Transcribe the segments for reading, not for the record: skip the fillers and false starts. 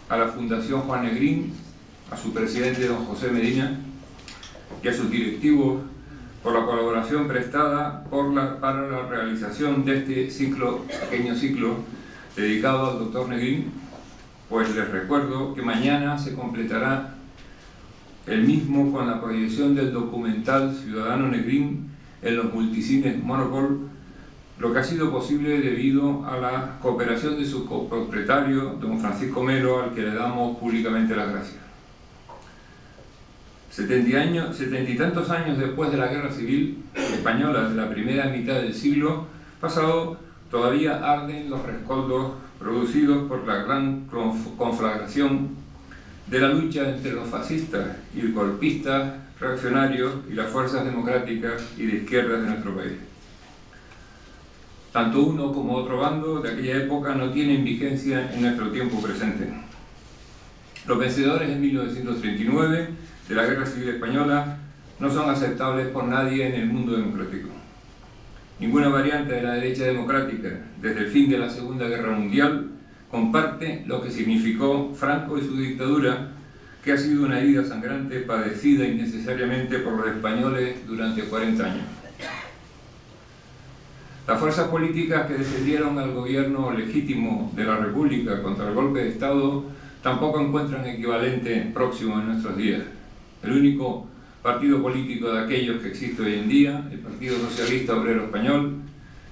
a la Fundación Juan Negrín, a su presidente don José Medina y a sus directivos por la colaboración prestada para la realización de este pequeño ciclo dedicado al doctor Negrín, pues les recuerdo que mañana se completará el mismo con la proyección del documental Ciudadano Negrín en los multicines Monopol, lo que ha sido posible debido a la cooperación de su copropietario, don Francisco Melo, al que le damos públicamente las gracias. 70 y tantos años después de la Guerra Civil Española de la primera mitad del siglo pasado, todavía arden los rescoldos producidos por la gran conflagración de la lucha entre los fascistas y golpistas reaccionarios y las fuerzas democráticas y de izquierdas de nuestro país. Tanto uno como otro bando de aquella época no tienen vigencia en nuestro tiempo presente. Los vencedores en 1939 de la Guerra Civil Española no son aceptables por nadie en el mundo democrático. Ninguna variante de la derecha democrática, desde el fin de la Segunda Guerra Mundial, comparte lo que significó Franco y su dictadura, que ha sido una herida sangrante padecida innecesariamente por los españoles durante 40 años. Las fuerzas políticas que defendieron al gobierno legítimo de la República contra el golpe de Estado tampoco encuentran equivalente próximo en nuestros días. El único partido político de aquellos que existe hoy en día, el Partido Socialista Obrero Español,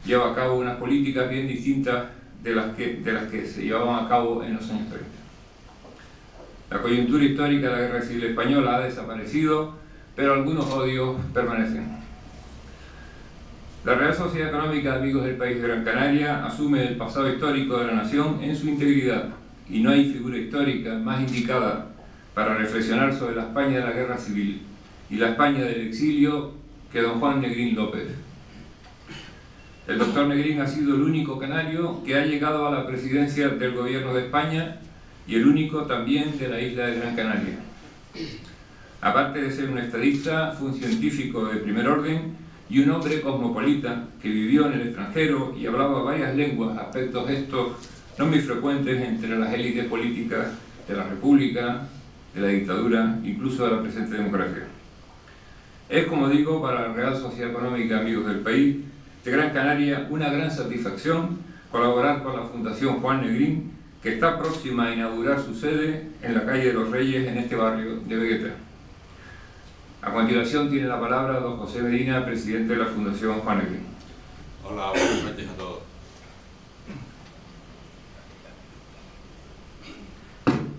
lleva a cabo unas políticas bien distintas de las que se llevaban a cabo en los años 30. La coyuntura histórica de la Guerra Civil Española ha desaparecido, pero algunos odios permanecen. La Real Sociedad Económica de Amigos del País de Gran Canaria asume el pasado histórico de la nación en su integridad, y no hay figura histórica más indicada para reflexionar sobre la España de la Guerra Civil y la España del exilio que don Juan Negrín López. El doctor Negrín ha sido el único canario que ha llegado a la presidencia del gobierno de España y el único también de la isla de Gran Canaria. Aparte de ser un estadista, fue un científico de primer orden y un hombre cosmopolita que vivió en el extranjero y hablaba varias lenguas, aspectos estos no muy frecuentes entre las élites políticas de la República, de la dictadura, incluso de la presente democracia. Es, como digo, para la Real Sociedad Económica Amigos del País de Gran Canaria una gran satisfacción colaborar con la Fundación Juan Negrín, que está próxima a inaugurar su sede en la calle de los Reyes, en este barrio de Vegueta. A continuación tiene la palabra don José Medina, presidente de la Fundación Juan Negrín. Hola, buenas noches a todos.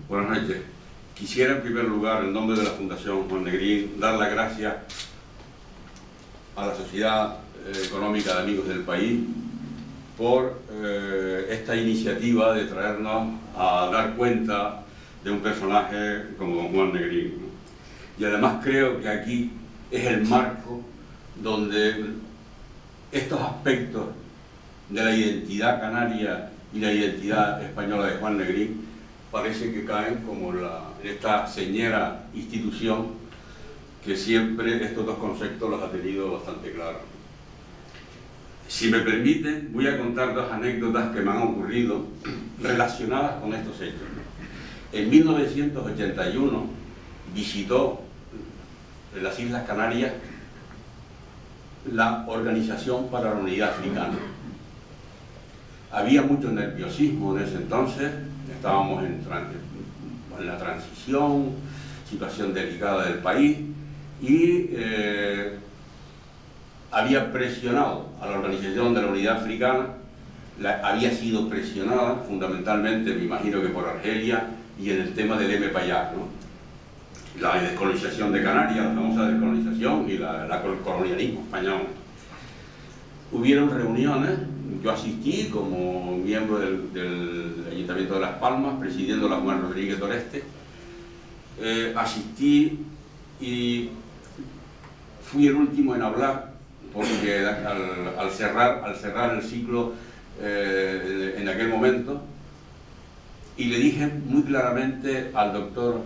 Buenas noches. Quisiera en primer lugar, en nombre de la Fundación Juan Negrín, dar las gracias a la Sociedad Económica de Amigos del País por esta iniciativa de traernos a dar cuenta de un personaje como don Juan Negrín, ¿no? Y además creo que aquí es el marco donde estos aspectos de la identidad canaria y la identidad española de Juan Negrín parece que caen como en esta señera institución que siempre estos dos conceptos los ha tenido bastante claros. Si me permiten, voy a contar dos anécdotas que me han ocurrido relacionadas con estos hechos. En 1981 visitó en las Islas Canarias la Organización para la Unidad Africana. Había mucho nerviosismo en ese entonces, estábamos en la transición, situación delicada del país, y había presionado a la Organización de la Unidad Africana, había sido presionada fundamentalmente, me imagino que por Argelia, y en el tema del M-Payá, ¿no? La descolonización de Canarias, la famosa descolonización y el colonialismo español. Hubieron reuniones, yo asistí como miembro del Ayuntamiento de Las Palmas, presidiendo la Juan Rodríguez Doreste, asistí y fui el último en hablar, porque al cerrar el ciclo en aquel momento, y le dije muy claramente al doctor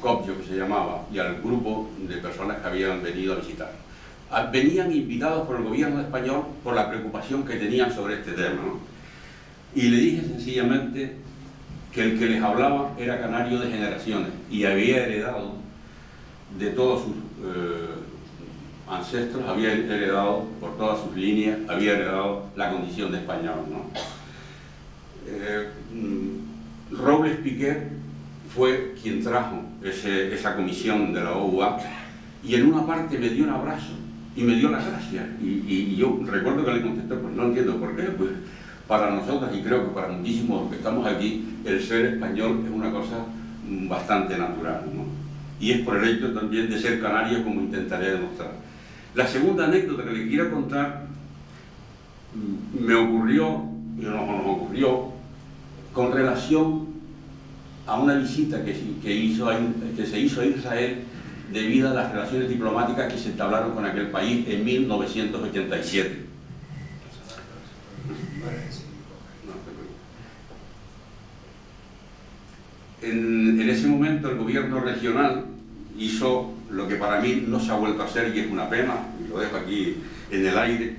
Copio, que se llamaba, y al grupo de personas que habían venido a visitar. Venían invitados por el gobierno español por la preocupación que tenían sobre este tema, ¿no? Y le dije sencillamente que el que les hablaba era canario de generaciones y había heredado de todos sus ancestros, había heredado por todas sus líneas, había heredado la condición de español, ¿no? Robles Piquer fue quien trajo esa comisión de la OUA y en una parte me dio un abrazo y me dio las gracias y yo recuerdo que le contesté, pues no entiendo por qué, pues para nosotros y creo que para muchísimos que estamos aquí el ser español es una cosa bastante natural, ¿no? Y es por el hecho también de ser canario, como intentaré demostrar. La segunda anécdota que le quiero contar me ocurrió, nos ocurrió con relación a una visita que se hizo a Israel debido a las relaciones diplomáticas que se entablaron con aquel país en 1987. En ese momento el gobierno regional hizo lo que para mí no se ha vuelto a hacer y es una pena, y lo dejo aquí en el aire,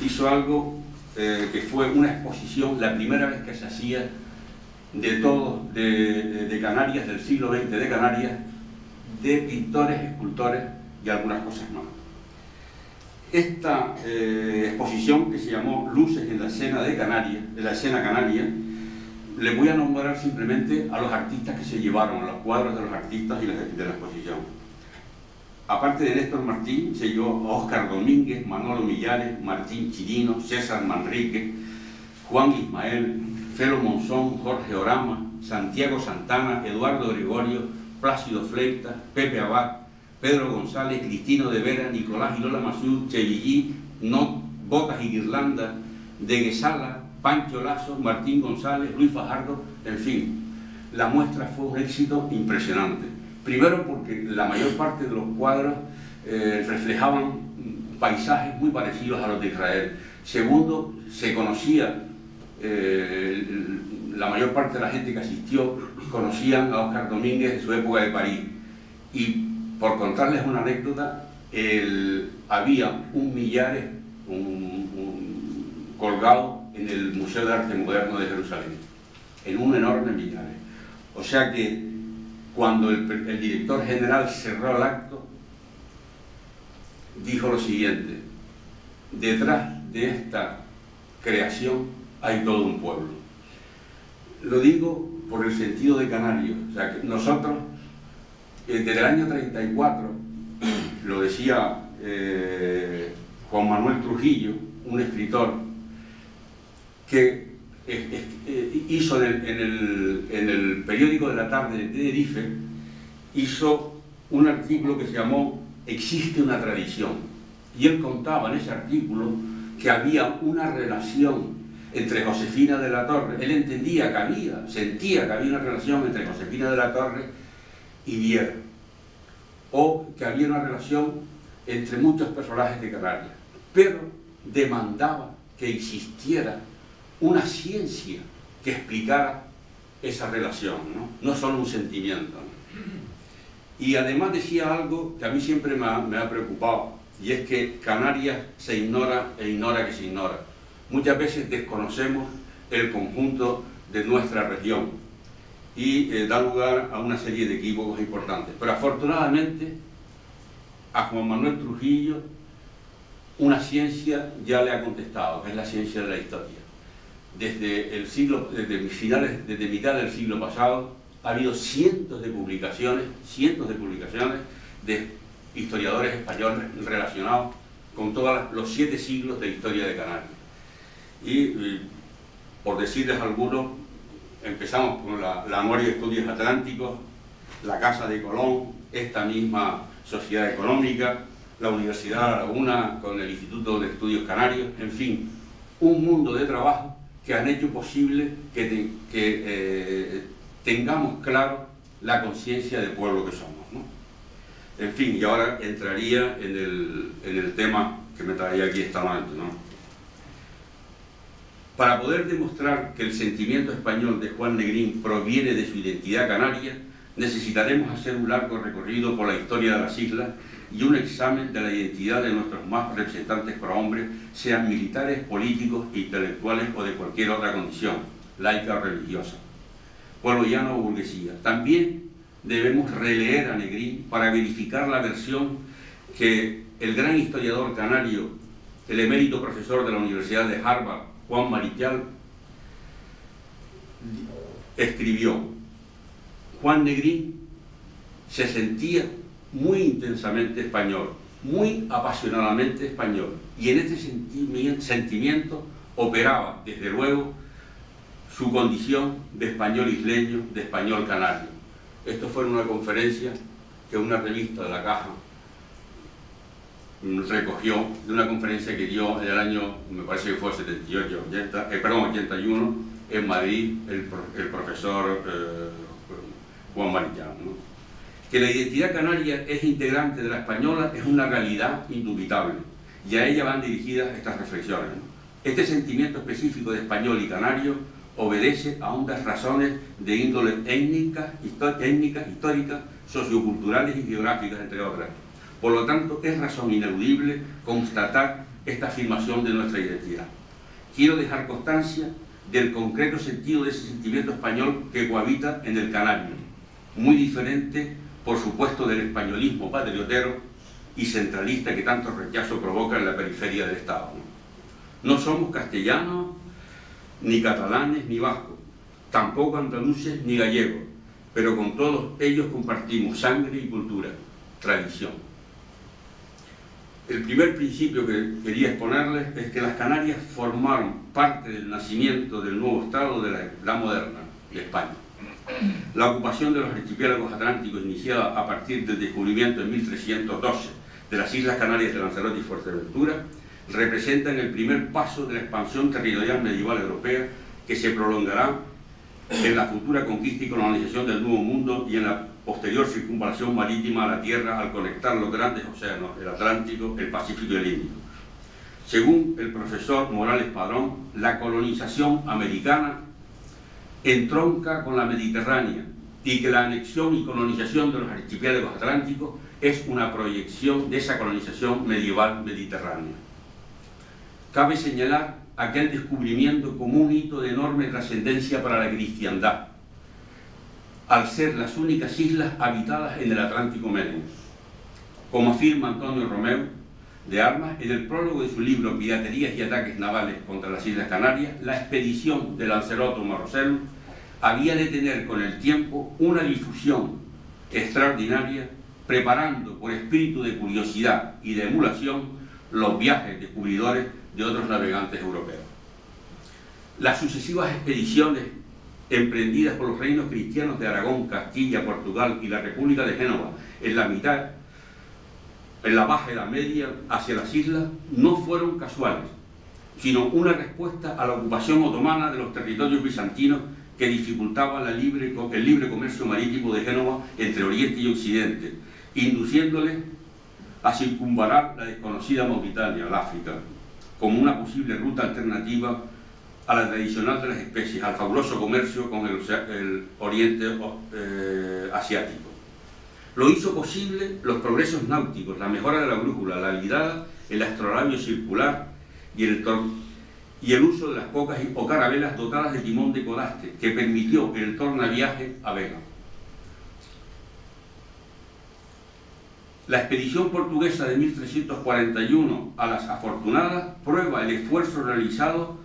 hizo algo que fue una exposición, la primera vez que se hacía de Canarias, del siglo XX de Canarias, de pintores, escultores y algunas cosas más. Esta exposición, que se llamó Luces en la escena de Canarias, de la escena canaria, le voy a nombrar simplemente a los artistas que se llevaron, a los cuadros de los artistas y de la exposición. Aparte de Néstor Martín, se llevó a Óscar Domínguez, Manolo Millares, Martín Chirino, César Manrique, Juan Ismael, Felo Monzón, Jorge Orama, Santiago Santana, Eduardo Gregorio, Plácido Fleitas, Pepe Abad, Pedro González, Cristino de Vera, Nicolás y Lola Masú, Chevillí, Not, Botas y Guirlanda, de Guesala, Pancho Lazo, Martín González, Luis Fajardo, en fin. La muestra fue un éxito impresionante. Primero porque la mayor parte de los cuadros reflejaban paisajes muy parecidos a los de Israel. Segundo, se conocía, la mayor parte de la gente que asistió conocían a Óscar Domínguez de su época de París. Y por contarles una anécdota, había un Millares colgado en el Museo de Arte Moderno de Jerusalén, en un enorme Millares. O sea que cuando el director general cerró el acto, dijo lo siguiente: detrás de esta creación hay todo un pueblo. Lo digo por el sentido de canario, o sea que nosotros, desde el año 34, lo decía Juan Manuel Trujillo, un escritor, que hizo en el periódico de la tarde de Tenerife, hizo un artículo que se llamó Existe una tradición, y él contaba en ese artículo que había una relación entre Josefina de la Torre, él entendía que había, sentía que había una relación entre Josefina de la Torre y Viera, o que había una relación entre muchos personajes de Canarias, pero demandaba que existiera una ciencia que explicara esa relación, no solo un sentimiento, ¿no? Y además decía algo que a mí siempre me ha preocupado, y es que Canarias se ignora e ignora que se ignora. Muchas veces desconocemos el conjunto de nuestra región y da lugar a una serie de equívocos importantes. Pero afortunadamente a Juan Manuel Trujillo una ciencia ya le ha contestado, que es la ciencia de la historia. Desde mitad del siglo pasado ha habido cientos de publicaciones de historiadores españoles relacionados con todos los 7 siglos de historia de Canarias. Y por decirles algunos, empezamos con la Memoria de Estudios Atlánticos, la Casa de Colón, esta misma Sociedad Económica, la Universidad de La Laguna con el Instituto de Estudios Canarios, en fin, un mundo de trabajo que han hecho posible que tengamos claro la conciencia de pueblo que somos, ¿no? En fin, y ahora entraría en el tema que me traía aquí esta noche, ¿no? Para poder demostrar que el sentimiento español de Juan Negrín proviene de su identidad canaria, necesitaremos hacer un largo recorrido por la historia de las islas y un examen de la identidad de nuestros más representantes prohombres, sean militares, políticos, intelectuales o de cualquier otra condición, laica o religiosa. pueblo llano o burguesía. También debemos releer a Negrín para verificar la versión que el gran historiador canario, el emérito profesor de la Universidad de Harvard, Juan Marichal, escribió. Juan Negrín se sentía muy intensamente español, muy apasionadamente español, y en este sentimiento operaba, desde luego, su condición de español isleño, de español canario. Esto fue en una conferencia que una revista de La Caja recogió, de una conferencia que dio en el año, me parece que fue 81, en Madrid, el profesor Juan Marichal, ¿no? Que la identidad canaria es integrante de la española es una realidad indubitable, y a ella van dirigidas estas reflexiones, ¿no? Este sentimiento específico de español y canario obedece a hondas razones de índole étnica, histórica, socioculturales y geográficas, entre otras. Por lo tanto, es razón ineludible constatar esta afirmación de nuestra identidad. Quiero dejar constancia del concreto sentido de ese sentimiento español que cohabita en el canario, muy diferente, por supuesto, del españolismo patriotero y centralista que tanto rechazo provoca en la periferia del Estado. No somos castellanos, ni catalanes, ni vascos, tampoco andaluces ni gallegos, pero con todos ellos compartimos sangre y cultura, tradición. El primer principio que quería exponerles es que las Canarias formaron parte del nacimiento del nuevo Estado de la Edad moderna de España. La ocupación de los archipiélagos atlánticos, iniciada a partir del descubrimiento en 1312 de las Islas Canarias de Lanzarote y Fuerteventura, representan el primer paso de la expansión territorial medieval europea que se prolongará en la futura conquista y colonización del Nuevo Mundo y en la posterior circunvalación marítima a la Tierra al conectar los grandes océanos, el Atlántico, el Pacífico y el Índico. Según el profesor Morales Padrón, la colonización americana entronca con la mediterránea y que la anexión y colonización de los archipiélagos atlánticos es una proyección de esa colonización medieval mediterránea. Cabe señalar aquel descubrimiento como un hito de enorme trascendencia para la cristiandad, al ser las únicas islas habitadas en el Atlántico Medio. Como afirma Antonio Romeu de Armas en el prólogo de su libro Piraterías y ataques navales contra las Islas Canarias, la expedición de Lanzarote Marrocel había de tener con el tiempo una difusión extraordinaria, preparando por espíritu de curiosidad y de emulación los viajes descubridores de otros navegantes europeos. Las sucesivas expediciones emprendidas por los reinos cristianos de Aragón, Castilla, Portugal y la República de Génova en la Baja Edad Media hacia las islas no fueron casuales, sino una respuesta a la ocupación otomana de los territorios bizantinos que dificultaba el libre comercio marítimo de Génova entre Oriente y Occidente, induciéndoles a circunvalar la desconocida Mauritania, el África, como una posible ruta alternativa a la tradicional de las especies, al fabuloso comercio con el Oriente asiático. Lo hizo posible los progresos náuticos, la mejora de la brújula, la habilidad, el astrolabio circular y el uso de las cocas o carabelas dotadas de timón de codaste, que permitió el tornaviaje a vela. La expedición portuguesa de 1341 a las Afortunadas prueba el esfuerzo realizado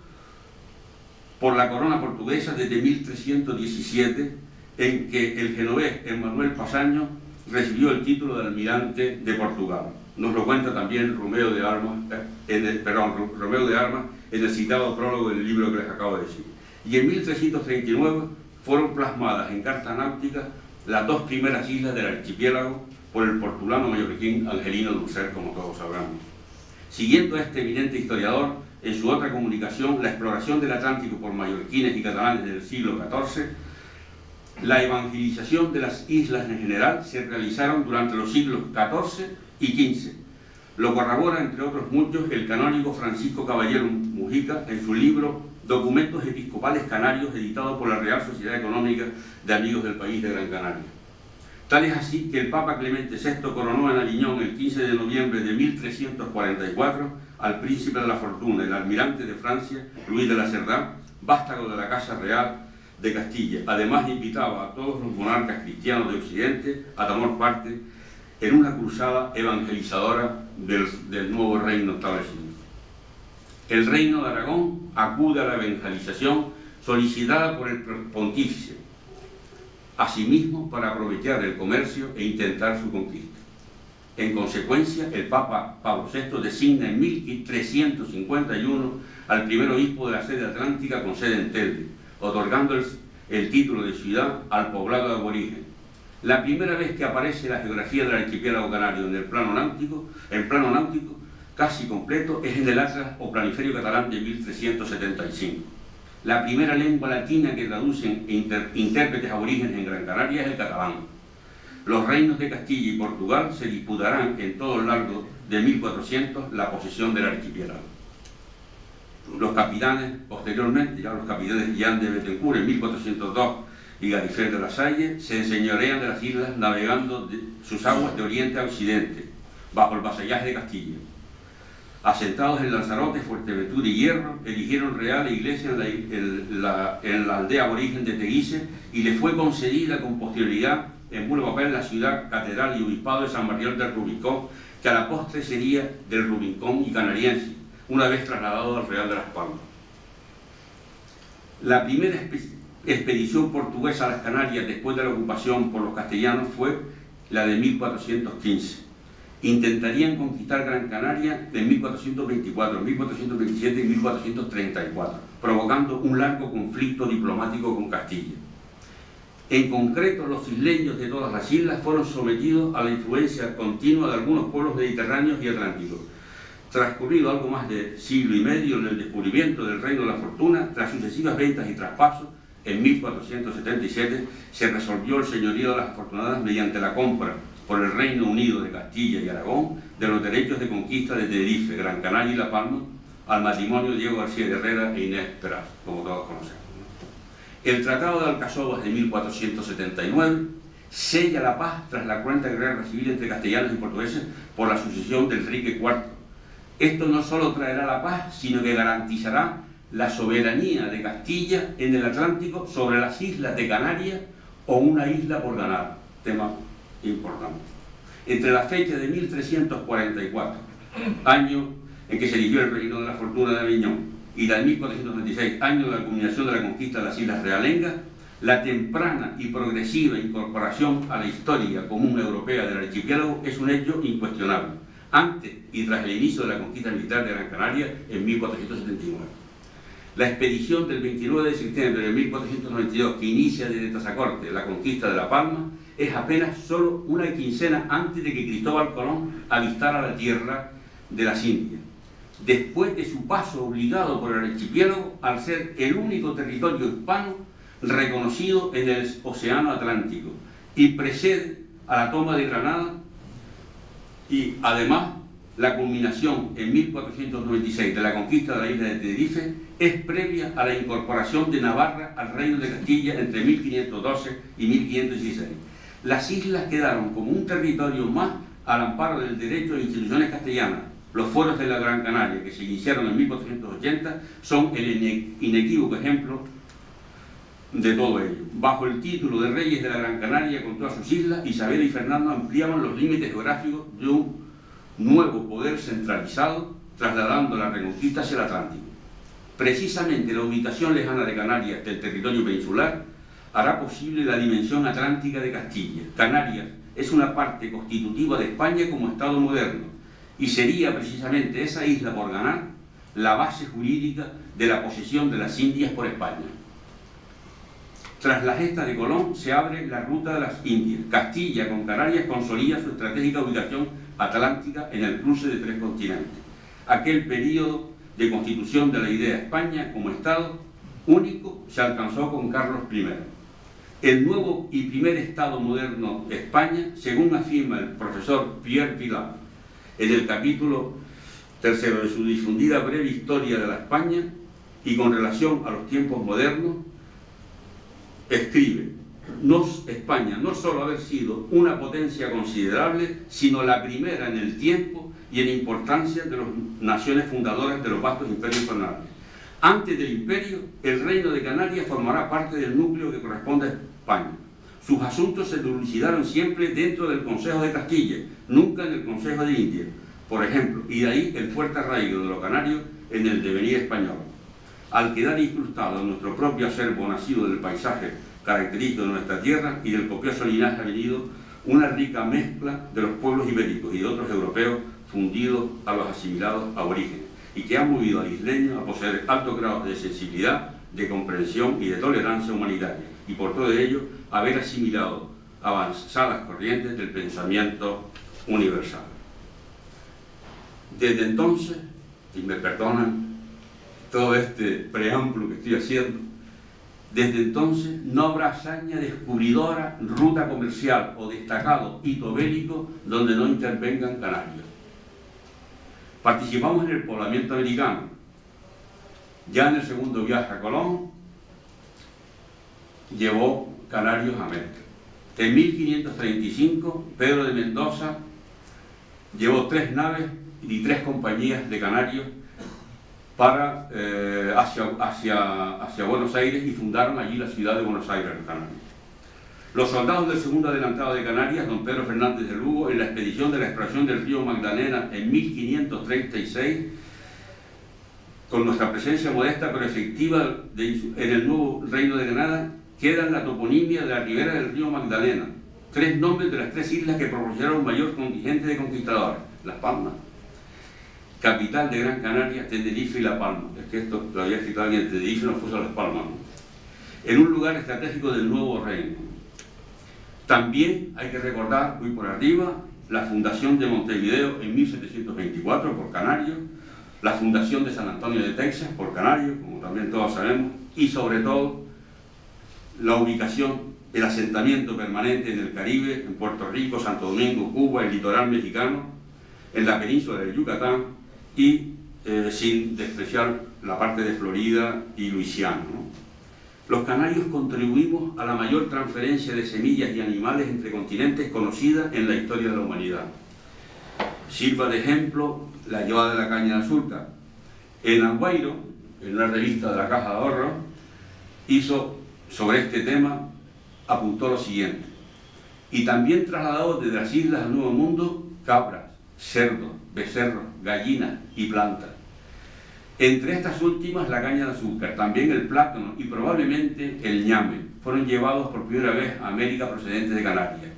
por la corona portuguesa desde 1317, en que el genovés Emmanuel Pasaño recibió el título de almirante de Portugal. Nos lo cuenta también Romeu de Armas en el citado prólogo del libro que les acabo de decir. Y en 1339 fueron plasmadas en carta náutica las dos primeras islas del archipiélago por el portulano mallorquín Angelino Dussert, como todos sabrán. Siguiendo a este eminente historiador, en su otra comunicación, La exploración del Atlántico por mallorquines y catalanes del siglo XIV, la evangelización de las islas en general se realizaron durante los siglos XIV y XV. Lo corrobora, entre otros muchos, el canónigo Francisco Caballero Mujica en su libro Documentos Episcopales Canarios, editado por la Real Sociedad Económica de Amigos del País de Gran Canaria. Tal es así que el Papa Clemente VI coronó en Aviñón el 15 de noviembre de 1344 al príncipe de la fortuna, el almirante de Francia, Luis de la Cerdá, vástago de la Casa Real de Castilla. Además, invitaba a todos los monarcas cristianos de Occidente a tomar parte en una cruzada evangelizadora del nuevo reino establecido. El reino de Aragón acude a la evangelización solicitada por el pontífice, asimismo para aprovechar el comercio e intentar su conquista. En consecuencia, el Papa Pablo VI designa en 1351 al primer obispo de la sede atlántica con sede en Telde, otorgando el título de ciudad al poblado de aborigen. La primera vez que aparece la geografía del archipiélago canario en el plano náutico casi completo, es en el Atlas o Planiferio Catalán de 1375. La primera lengua latina que traducen intérpretes aborígenes en Gran Canaria es el catalán. Los reinos de Castilla y Portugal se disputarán en todo el largo de 1400 la posesión del archipiélago. Los capitanes, posteriormente, ya los capitanes Jean de Bettencourt en 1402 y Gallifrey de la Salle, se enseñorean de las islas navegando sus aguas de oriente a occidente, bajo el vasallaje de Castilla. Asentados en Lanzarote, Fuerteventura y Hierro, eligieron real e iglesia en la aldea aborigen de Teguise y le fue concedida con posterioridad en puro papel la ciudad, catedral y obispado de San Martín del Rubicón, que a la postre sería del Rubicón y canariense, una vez trasladado al Real de las Palmas. La primera expedición portuguesa a las Canarias después de la ocupación por los castellanos fue la de 1415. Intentarían conquistar Gran Canaria en 1424, 1427 y 1434, provocando un largo conflicto diplomático con Castilla. En concreto, los isleños de todas las islas fueron sometidos a la influencia continua de algunos pueblos mediterráneos y atlánticos. Transcurrido algo más de siglo y medio en el descubrimiento del Reino de la Fortuna, tras sucesivas ventas y traspasos, en 1477 se resolvió el señorío de las Afortunadas mediante la compra por el Reino Unido de Castilla y Aragón de los derechos de conquista de Tenerife, Gran Canaria y La Palma al matrimonio de Diego García de Herrera e Inés Peraz, como todos conocemos. El Tratado de Alcazobas de 1479 sella la paz tras la cruenta guerra civil entre castellanos y portugueses por la sucesión de Enrique IV. Esto no solo traerá la paz, sino que garantizará la soberanía de Castilla en el Atlántico sobre las islas de Canarias o una isla por ganar, tema importante. Entre la fecha de 1344, año en que se eligió el Reino de la Fortuna de Aviñón, y la de 1496, año de la culminación de la conquista de las Islas Realengas, la temprana y progresiva incorporación a la historia común europea del archipiélago es un hecho incuestionable, antes y tras el inicio de la conquista militar de Gran Canaria en 1479. La expedición del 29 de septiembre de 1492, que inicia desde Tazacorte la conquista de La Palma, es apenas solo una quincena antes de que Cristóbal Colón avistara la tierra de las Indias, después de su paso obligado por el archipiélago al ser el único territorio hispano reconocido en el Océano Atlántico, y precede a la toma de Granada, y además la culminación en 1496 de la conquista de la isla de Tenerife es previa a la incorporación de Navarra al Reino de Castilla entre 1512 y 1516. Las islas quedaron como un territorio más al amparo del derecho de instituciones castellanas. Los foros de la Gran Canaria, que se iniciaron en 1480, son el inequívoco ejemplo de todo ello. Bajo el título de Reyes de la Gran Canaria con todas sus islas, Isabel y Fernando ampliaban los límites geográficos de un nuevo poder centralizado, trasladando la reconquista hacia el Atlántico. Precisamente la ubicación lejana de Canarias del territorio peninsular hará posible la dimensión atlántica de Castilla. Canarias es una parte constitutiva de España como Estado moderno, y sería precisamente esa isla por ganar la base jurídica de la posesión de las Indias por España. Tras la gesta de Colón se abre la ruta de las Indias. Castilla con Canarias consolida su estratégica ubicación atlántica en el cruce de tres continentes. Aquel periodo de constitución de la idea de España como Estado único se alcanzó con Carlos I. El nuevo y primer Estado moderno de España, según afirma el profesor Pierre Vilar en el capítulo 3 de su difundida breve historia de la España y con relación a los tiempos modernos, escribe: España no solo haber sido una potencia considerable, sino la primera en el tiempo y en importancia de las naciones fundadoras de los vastos imperios coloniales. Antes del imperio, el Reino de Canarias formará parte del núcleo que corresponde a España. Sus asuntos se dilucidaron siempre dentro del Consejo de Castilla, nunca en el Consejo de India, por ejemplo, y de ahí el fuerte arraigo de los canarios en el devenir español. Al quedar incrustado en nuestro propio acervo nacido del paisaje característico de nuestra tierra y del copioso linaje ha venido una rica mezcla de los pueblos ibéricos y de otros europeos fundidos a los asimilados aborígenes, y que ha movido al isleño a poseer altos grados de sensibilidad, de comprensión y de tolerancia humanitaria, y por todo ello haber asimilado avanzadas corrientes del pensamiento universal. Desde entonces, y me perdonan todo este preámbulo que estoy haciendo, desde entonces no habrá hazaña descubridora, ruta comercial o destacado hito bélico donde no intervengan canarios. Participamos en el poblamiento americano. Ya en el segundo viaje a Colón llevó canarios a América. En 1535, Pedro de Mendoza llevó 3 naves y 3 compañías de canarios para, hacia Buenos Aires, y fundaron allí la ciudad de Buenos Aires, los canarios. Los soldados del segundo adelantado de Canarias, don Pedro Fernández de Lugo, en la expedición de la exploración del río Magdalena en 1536, con nuestra presencia modesta pero efectiva en el nuevo Reino de Granada, queda en la toponimia de la ribera del río Magdalena 3 nombres de las 3 islas que proporcionaron mayor contingente de conquistadores: Las Palmas, capital de Gran Canaria, Tenerife y La Palma. Es que esto lo había escrito alguien, Tenerife nos puso Las Palmas, ¿no? En un lugar estratégico del nuevo reino. También hay que recordar, muy por arriba, la fundación de Montevideo en 1724 por canarios, la fundación de San Antonio de Texas por canarios, como también todos sabemos, y sobre todo la ubicación, el asentamiento permanente en el Caribe, en Puerto Rico, Santo Domingo, Cuba, el litoral mexicano, en la península del Yucatán y sin despreciar la parte de Florida y Luisiana, ¿no? Los canarios contribuimos a la mayor transferencia de semillas y animales entre continentes conocida en la historia de la humanidad. Sirva de ejemplo la llevada de la caña de azúcar. En Anguairo, en una revista de la Caja de Ahorros, hizo sobre este tema, apuntó lo siguiente: y también trasladado desde las islas al Nuevo Mundo cabras, cerdos, becerros, gallinas y plantas. Entre estas últimas la caña de azúcar, también el plátano y probablemente el ñame fueron llevados por primera vez a América procedentes de Canarias.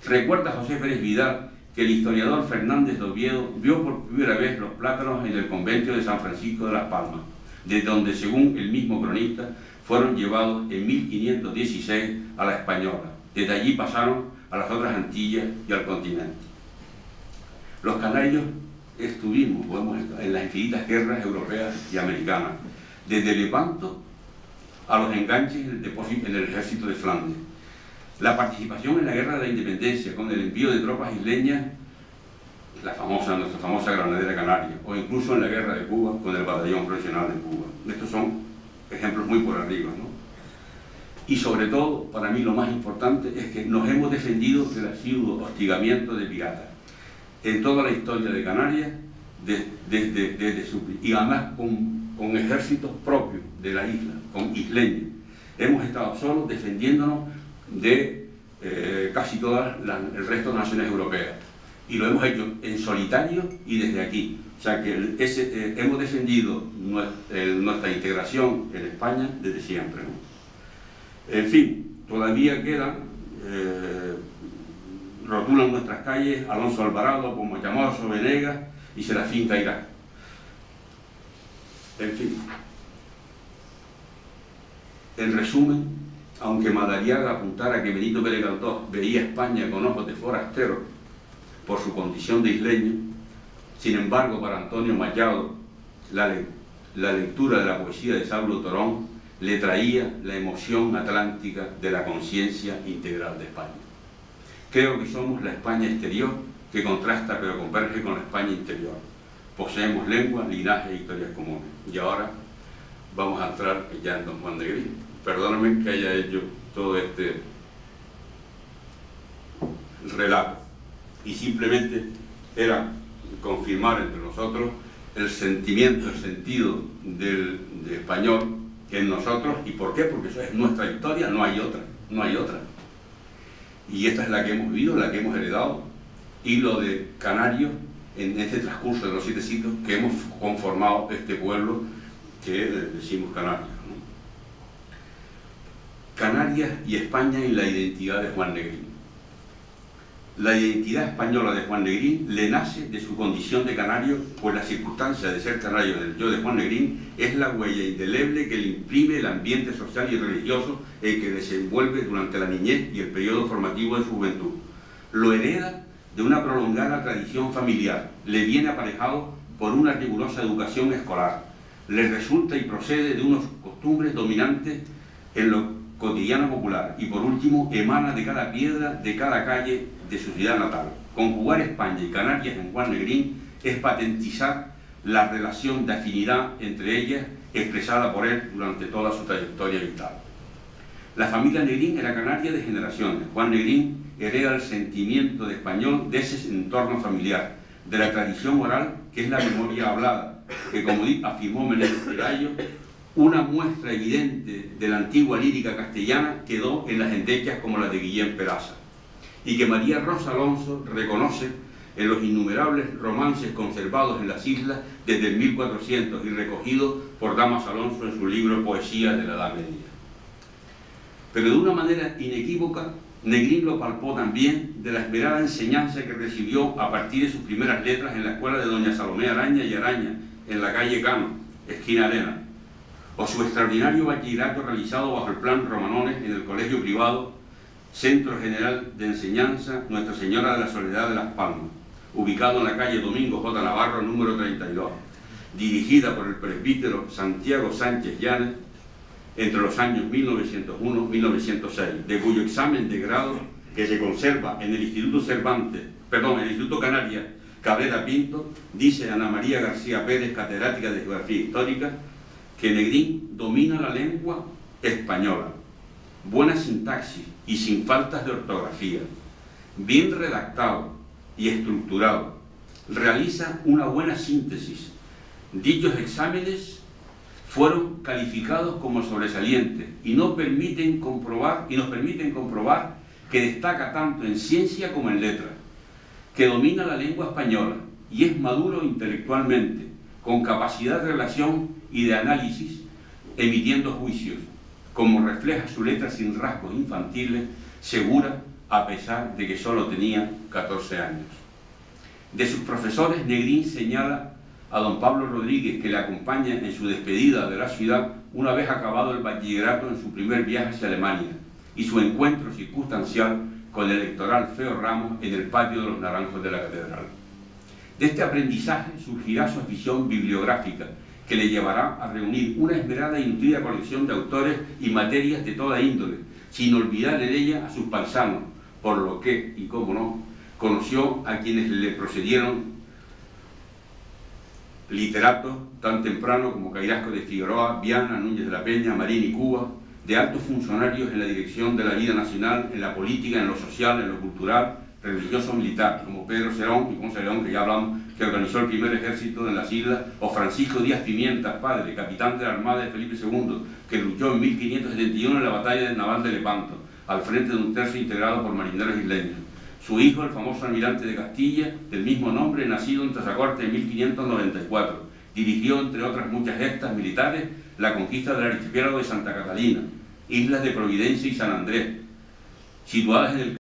Recuerda José Pérez Vidal que el historiador Fernández de Oviedo vio por primera vez los plátanos en el convento de San Francisco de Las Palmas, de donde, según el mismo cronista, fueron llevados en 1516 a la Española. Desde allí pasaron a las otras Antillas y al continente. Los canarios estuvimos en las infinitas guerras europeas y americanas, desde Lepanto a los enganches en el ejército de Flandes. La participación en la guerra de la independencia con el envío de tropas isleñas, nuestra famosa Granadera Canaria, o incluso en la guerra de Cuba con el batallón profesional de Cuba. Estos son ejemplos muy por arriba, ¿no? Y sobre todo, para mí lo más importante es que nos hemos defendido del asiduo hostigamiento de piratas en toda la historia de Canarias, y además con ejércitos propios de la isla, con isleños. Hemos estado solos defendiéndonos de casi todas el resto de naciones europeas, y lo hemos hecho en solitario y desde aquí. O sea que hemos defendido nuestra integración en España desde siempre, ¿no? En fin, todavía quedan, rotulan nuestras calles Alonso Alvarado, Pomochamoso, Venegas y Serafín Cairá. En fin, en resumen, aunque Madariaga apuntara que Benito Pérez Galdós veía España con ojos de forastero por su condición de isleño, sin embargo, para Antonio Machado, la lectura de la poesía de Saulo Torón le traía la emoción atlántica de la conciencia integral de España. Creo que somos la España exterior que contrasta pero converge con la España interior. Poseemos lenguas, linajes e historias comunes. Y ahora vamos a entrar ya en Don Juan Negrín. Perdóname que haya hecho todo este relato. Y simplemente era confirmar entre nosotros el sentimiento, el sentido de español en nosotros. ¿Y por qué? Porque eso es nuestra historia, no hay otra, no hay otra. Y esta es la que hemos vivido, la que hemos heredado, y lo de Canarios en este transcurso de los 7 siglos que hemos conformado este pueblo que decimos Canarias, ¿no? Canarias y España en la identidad de Juan Negrín. La identidad española de Juan Negrín le nace de su condición de canario, pues la circunstancia de ser canario del yo de Juan Negrín es la huella indeleble que le imprime el ambiente social y religioso en que desenvuelve durante la niñez y el periodo formativo de su juventud. Lo hereda de una prolongada tradición familiar, le viene aparejado por una rigurosa educación escolar, le resulta y procede de unas costumbres dominantes en lo cotidiano popular y por último emana de cada piedra, de cada calle de su ciudad natal. Conjugar España y Canarias en Juan Negrín es patentizar la relación de afinidad entre ellas expresada por él durante toda su trayectoria vital. La familia Negrín era canaria de generaciones. Juan Negrín hereda el sentimiento de español de ese entorno familiar, de la tradición oral que es la memoria hablada, que como afirmó Menéndez Pelayo, una muestra evidente de la antigua lírica castellana quedó en las endechas como la de Guillén Peraza, y que María Rosa Alonso reconoce en los innumerables romances conservados en las islas desde el 1400 y recogidos por Damas Alonso en su libro Poesía de la Edad Media. Pero de una manera inequívoca, Negrín lo palpó también de la esmerada enseñanza que recibió a partir de sus primeras letras en la escuela de doña Salomé Araña y Araña, en la calle Cano, esquina Arena, o su extraordinario bachillerato realizado bajo el plan Romanones en el colegio privado Centro General de Enseñanza Nuestra Señora de la Soledad de Las Palmas, ubicado en la calle Domingo J. Navarro, número 32, dirigida por el presbítero Santiago Sánchez Llanes, entre los años 1901-1906, de cuyo examen de grado que se conserva en el Instituto el Instituto Canarias Cabrera Pinto, dice Ana María García Pérez, catedrática de Geografía Histórica, que Negrín domina la lengua española, buena sintaxis y sin faltas de ortografía, bien redactado y estructurado, realiza una buena síntesis. Dichos exámenes fueron calificados como sobresalientes y nos permiten comprobar que destaca tanto en ciencia como en letra, que domina la lengua española y es maduro intelectualmente, con capacidad de relación y de análisis, emitiendo juicios, como refleja su letra sin rasgos infantiles, segura a pesar de que solo tenía 14 años. De sus profesores, Negrín señala a don Pablo Rodríguez, que le acompaña en su despedida de la ciudad una vez acabado el bachillerato en su primer viaje hacia Alemania, y su encuentro circunstancial con el electoral Feo Ramos en el patio de los Naranjos de la Catedral. De este aprendizaje surgirá su afición bibliográfica, que le llevará a reunir una esmerada y nutrida colección de autores y materias de toda índole, sin olvidar en ella a sus paisanos, por lo que, y cómo no, conoció a quienes le procedieron, literatos tan temprano como Cairasco de Figueroa, Viana, Núñez de la Peña, Marín y Cuba, de altos funcionarios en la dirección de la vida nacional, en la política, en lo social, en lo cultural, religioso, militar, como Pedro Cerón y Ponce León, que ya hablamos, que organizó el primer ejército en las islas, o Francisco Díaz Pimienta, padre, capitán de la Armada de Felipe II, que luchó en 1571 en la batalla del Naval de Lepanto, al frente de un tercio integrado por marineros isleños. Su hijo, el famoso almirante de Castilla, del mismo nombre, nacido en Tazacorte en 1594, dirigió, entre otras muchas gestas militares, la conquista del archipiélago de Santa Catalina, islas de Providencia y San Andrés, situadas en el